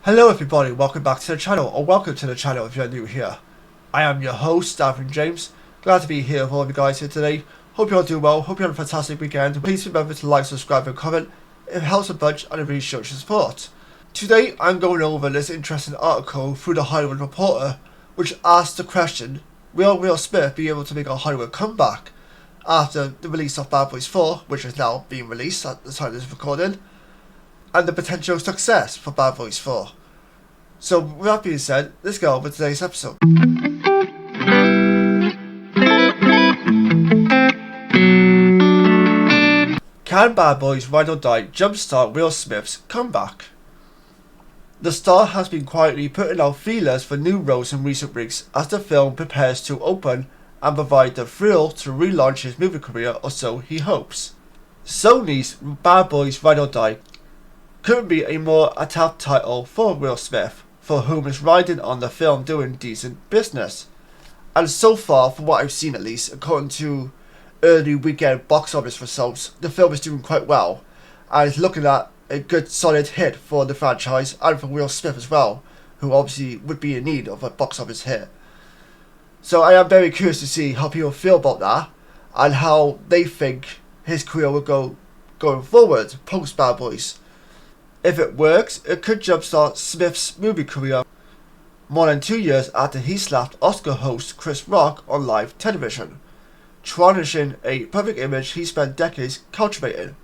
Hello everybody, welcome back to the channel, or welcome to the channel if you're new here. I am your host, Stephen James. Glad to be here with all of you guys here today. Hope you're all doing well, hope you had a fantastic weekend. Please remember to like, subscribe and comment. It helps a bunch and it really shows your support. Today I'm going over this interesting article through the Hollywood Reporter, which asks the question, will Will Smith be able to make a Hollywood comeback after the release of Bad Boys 4, which is now being released at the time of this recording, and the potential success for Bad Boys 4. So with that being said, let's go over today's episode. Can Bad Boys Ride or Die jumpstart Will Smith's comeback? The star has been quietly putting out feelers for new roles in recent weeks as the film prepares to open and provide the thrill to relaunch his movie career, or so he hopes. Sony's Bad Boys Ride or Die couldn't be a more apt title for Will Smith, for whom is riding on the film doing decent business. And so far, from what I've seen at least, according to early weekend box office results, the film is doing quite well, and is looking at a good solid hit for the franchise and for Will Smith as well, who obviously would be in need of a box office hit. So I am very curious to see how people feel about that, and how they think his career will go going forward post Bad Boys. If it works, it could jumpstart Smith's movie career more than 2 years after he slapped Oscar host Chris Rock on live television, tarnishing a public image he spent decades cultivating.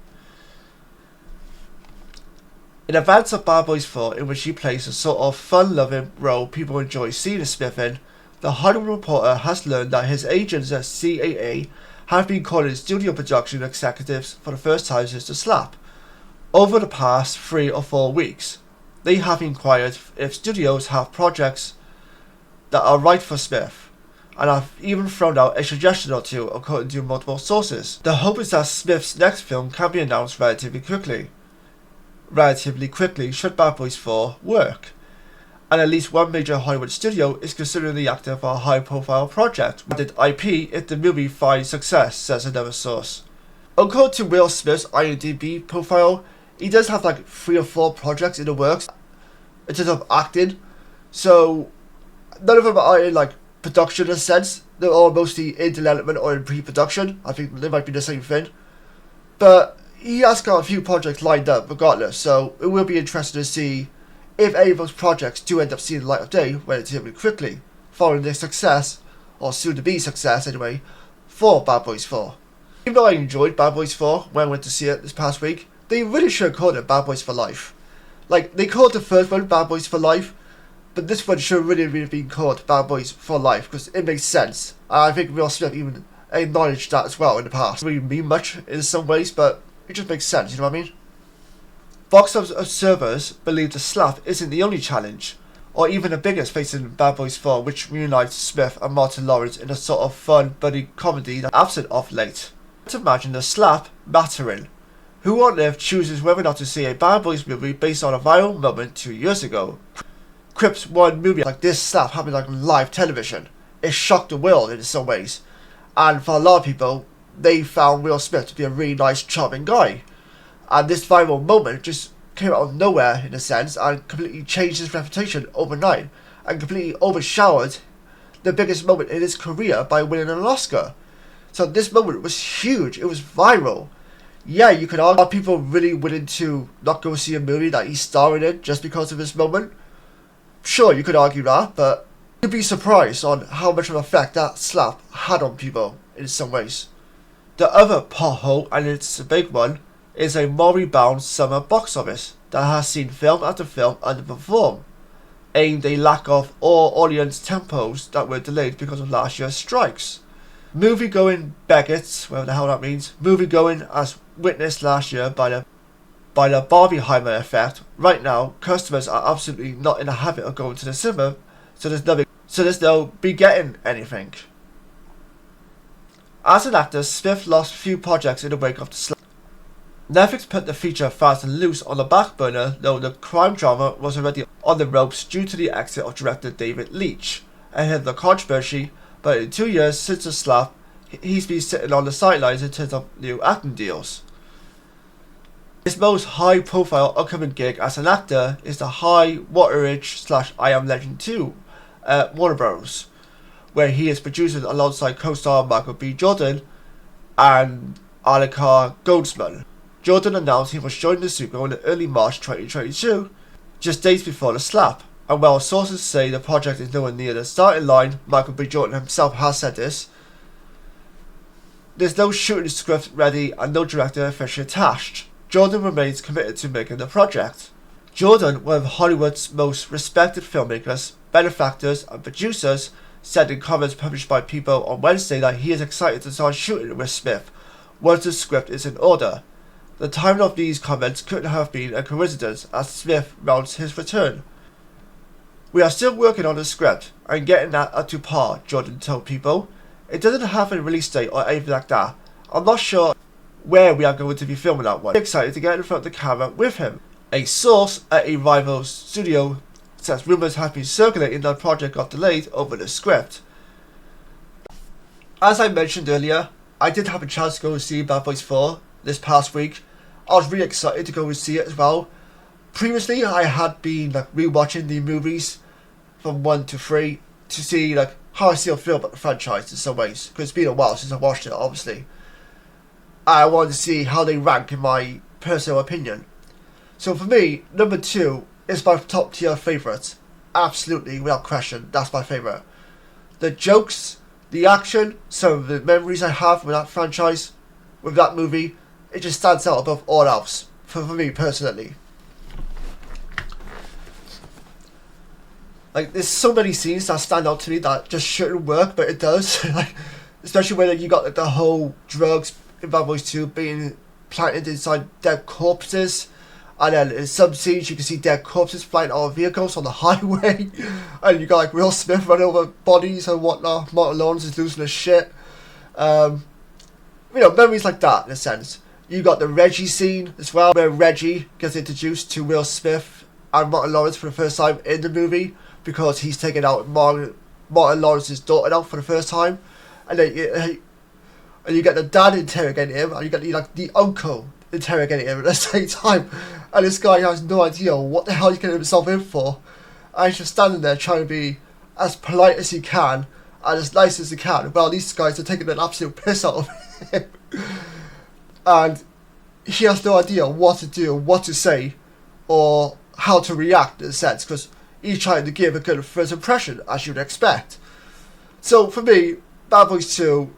In advance of Bad Boys 4, in which he plays a sort of fun-loving role people enjoy seeing Smith in, the Hollywood Reporter has learned that his agents at CAA have been calling studio production executives for the first time since the slap. Over the past 3 or 4 weeks, they have inquired if studios have projects that are right for Smith, and have even thrown out a suggestion or two according to multiple sources. The hope is that Smith's next film can be announced relatively quickly should Bad Boys 4 work, and at least one major Hollywood studio is considering the actor for a high-profile project with IP if the movie finds success, says another source. According to Will Smith's IMDb profile, he does have like 3 or 4 projects in the works in terms of acting, so none of them are in like production in a sense. They're all mostly in development or in pre-production. I think they might be the same thing, but he has got a few projects lined up regardless, so it will be interesting to see if any of those projects do end up seeing the light of day relatively quickly, following their success, or soon to be success anyway, for Bad Boys 4. Even though I enjoyed Bad Boys 4 when I went to see it this past week, they really should have called it Bad Boys for Life. Like, they called the first one Bad Boys for Life, but this one should really have been called Bad Boys for Life, because it makes sense. I think Will Smith even acknowledged that as well in the past. It doesn't really mean much in some ways, but it just makes sense, you know what I mean? Box office observers believe the slap isn't the only challenge, or even the biggest facing Bad Boys 4, which reunites Smith and Martin Lawrence in a sort of fun buddy comedy that's absent of late. To imagine the slap mattering. Who on earth chooses whether or not to see a Bad Boys movie based on a viral moment 2 years ago? Cripps one movie like this slap happened like live television. It shocked the world in some ways, and for a lot of people, they found Will Smith to be a really nice, charming guy. And this viral moment just came out of nowhere in a sense and completely changed his reputation overnight, and completely overshadowed the biggest moment in his career by winning an Oscar. So this moment was huge, it was viral. Yeah, you could argue, are people really willing to not go see a movie that he's starring in just because of this moment? Sure, you could argue that, but you'd be surprised on how much of an effect that slap had on people in some ways. The other pothole, and it's a big one, is a morally-bound summer box office that has seen film after film underperform, aimed a lack of all audience tempos that were delayed because of last year's strikes. Movie-going beggets, whatever the hell that means, movie-going as witnessed last year by the Barbieheimer effect. Right now, customers are absolutely not in the habit of going to the cinema, so there's no be getting anything. As an actor, Smith lost few projects in the wake of the slap. Netflix put the feature Fast and Loose on the back burner, though the crime drama was already on the ropes due to the exit of director David Leitch ahead of the controversy, but in 2 years since the slap, he's been sitting on the sidelines in terms of new acting deals. His most high profile upcoming gig as an actor is the High Waterage / I Am Legend 2 at Warner Bros., where he is producing alongside co-star Michael B. Jordan and Alika Goldsman. Jordan announced he was joining the sequel in early March 2022, just days before the slap, and while sources say the project is nowhere near the starting line, Michael B. Jordan himself has said this. There's no shooting script ready and no director officially attached. Jordan remains committed to making the project. Jordan, one of Hollywood's most respected filmmakers, benefactors and producers, said in comments published by People on Wednesday that he is excited to start shooting with Smith once the script is in order. The timing of these comments couldn't have been a coincidence as Smith mounts his return. We are still working on the script and getting that up to par, Jordan told People. It doesn't have a release date or anything like that. I'm not sure where we are going to be filming that one. I'm excited to get in front of the camera with him. A source at a rival studio says rumours have been circulating that the project got delayed over the script. As I mentioned earlier, I did have a chance to go and see BadBoys 4 this past week. I was really excited to go and see it as well. Previously, I had been rewatching the movies from 1 to 3 to see how I still feel about the franchise in some ways, because it's been a while since I watched it, obviously. I wanted to see how they rank in my personal opinion. So for me, number 2 is my top tier favourite. Absolutely, without question, that's my favourite. The jokes, the action, some of the memories I have with that franchise, with that movie, it just stands out above all else, for me personally. There's so many scenes that stand out to me that just shouldn't work, but it does. Especially when you got the whole drugs in Bad Boys 2 being planted inside dead corpses, and then in some scenes you can see dead corpses flying out of vehicles on the highway, and you got Will Smith running over bodies and whatnot. Martin Lawrence is losing his shit. Memories like that in a sense. You got the Reggie scene as well, where Reggie gets introduced to Will Smith and Martin Lawrence for the first time in the movie, because he's taken out Martin Lawrence's daughter now for the first time, and then you get the dad interrogating him, and you get the uncle interrogating him at the same time, and this guy has no idea what the hell he's getting himself in for, and he's just standing there trying to be as polite as he can and as nice as he can, while these guys are taking an absolute piss out of him, and he has no idea what to do, what to say, or how to react in a sense, because he's trying to give a good first impression, as you'd expect. So for me, Bad Boys 2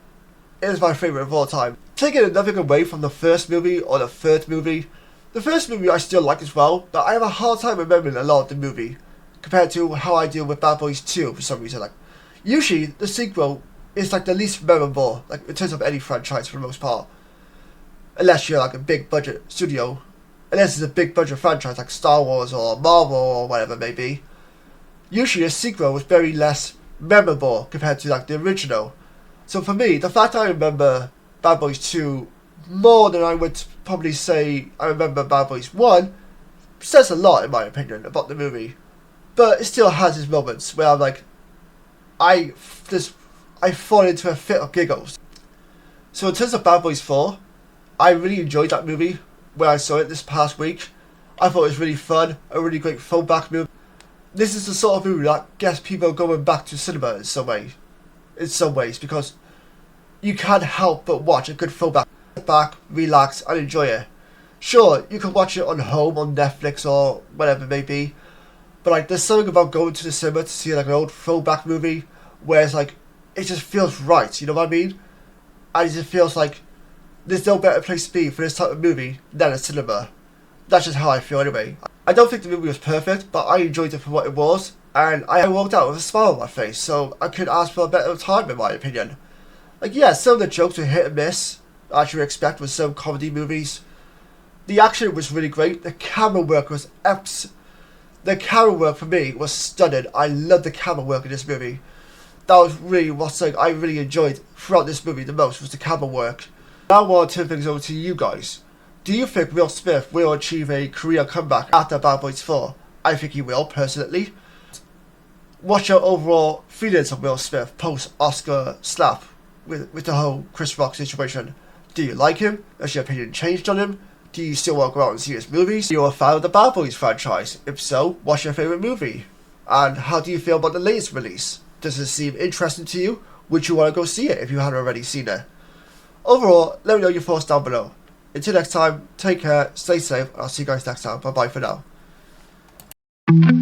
is my favourite of all time. Taking nothing away from the first movie or the third movie, the first movie I still like as well, but I have a hard time remembering a lot of the movie compared to how I deal with Bad Boys 2 for some reason. Usually the sequel is the least memorable, in terms of any franchise for the most part. Unless you're a big budget studio. Unless it's a big budget franchise like Star Wars or Marvel or whatever it may be. Usually a sequel was very less memorable compared to the original. So for me, the fact I remember Bad Boys 2 more than I would probably say I remember Bad Boys 1 says a lot in my opinion about the movie. But it still has its moments where I'm I fall into a fit of giggles. So in terms of Bad Boys 4, I really enjoyed that movie when I saw it this past week. I thought it was really fun, a really great throwback movie. This is the sort of movie that gets people going back to cinema in some ways, because you can't help but watch a good throwback. Sit back, relax, and enjoy it. Sure, you can watch it on home, on Netflix, or whatever it may be, but there's something about going to the cinema to see an old throwback movie, where it's it just feels right, you know what I mean? And it just feels there's no better place to be for this type of movie than a cinema. That's just how I feel anyway. I don't think the movie was perfect, but I enjoyed it for what it was, and I walked out with a smile on my face, so I could ask for a better time in my opinion. Some of the jokes were hit and miss, as you would expect with some comedy movies. The action was really great, the camera work was the camera work for me was stunning. I loved the camera work in this movie. That was really what I really enjoyed throughout this movie the most, was the camera work. Now I want to turn things over to you guys. Do you think Will Smith will achieve a career comeback after Bad Boys 4? I think he will, personally. What's your overall feelings of Will Smith post-Oscar slap with the whole Chris Rock situation? Do you like him? Has your opinion changed on him? Do you still want to go out and see this movies? Are you a fan of the Bad Boys franchise? If so, what's your favourite movie? And how do you feel about the latest release? Does it seem interesting to you? Would you want to go see it if you hadn't already seen it? Overall, let me know your thoughts down below. Until next time, take care, stay safe, and I'll see you guys next time. Bye bye for now.